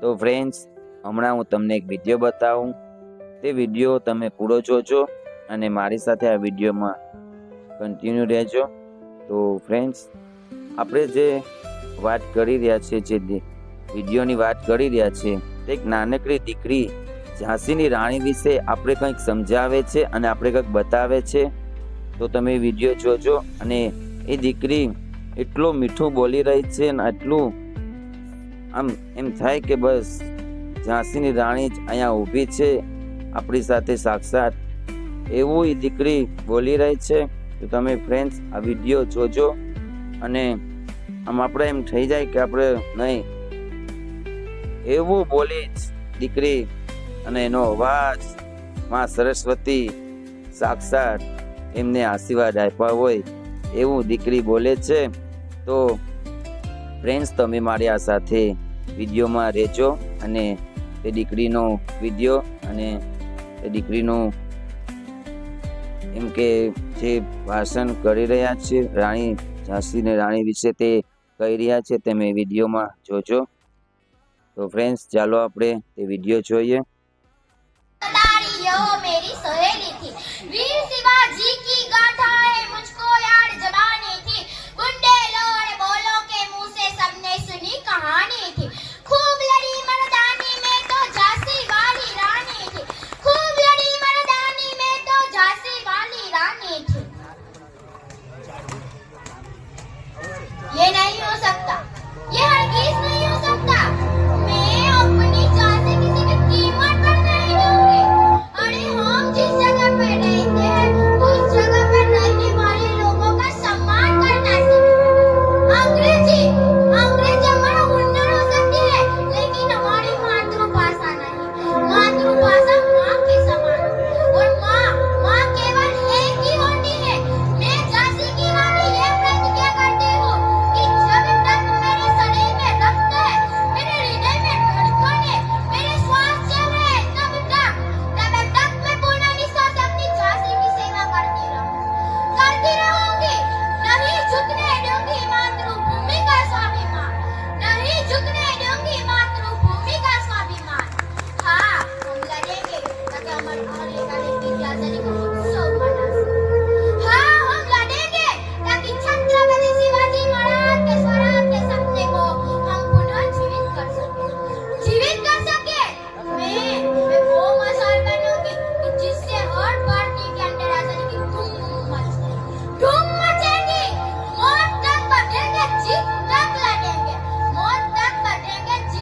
તો ફ્રેન્ડ્સ, હમણાં હું તમને એક વિડીયો બતાવું. તે વિડીયો તમે પૂરો જોજો અને મારી સાથે આ વિડીયોમાં કન્ટિન્યુ રહેજો. તો ફ્રેન્ડ્સ, આપણે જે વાત કરી રહ્યા છીએ, જે વિડીયોની વાત કરી રહ્યા છીએ, તે એક નાનકડી દીકરી ઝાંસીની રાણી વિશે આપણે કંઈક સમજાવે છે અને આપણે કંઈક બતાવે છે. તો તમે વિડીયો જોજો. અને એ દીકરી એટલું મીઠું બોલી રહી છે ને એટલું આમ એમ થાય કે બસ ઝાંસીની રાણી જ અહીંયા ઊભી છે આપણી સાથે સાક્ષાત, એવું એ દીકરી બોલી રહી છે. તો તમે ફ્રેન્ડ્સ આ વિડીયો જોજો અને આમ આપણે એમ થઈ જાય કે આપણે નહીં, એવું બોલી જ દીકરી અને એનો અવાજ માં સરસ્વતી સાક્ષાત એમને આશીર્વાદ આપ્યા હોય એવું દીકરી બોલે છે. તો ફ્રેન્ડ્સ, તમે મારી આ સાથે વિડીયોમાં રહેજો અને તે દીકરીનો વિડીયો અને તે દીકરીનું એમ કે જે ભાષણ કરી રહ્યા છે રાણી ઝાંસીની રાણી વિશે તે કહી રહ્યા છે, તમે વિડીયોમાં જોજો. તો ફ્રેન્ડ્સ, ચાલો આપણે તે વિડીયો જોઈએ. मेरी सहेली थी वीर शिवाजी की गाथा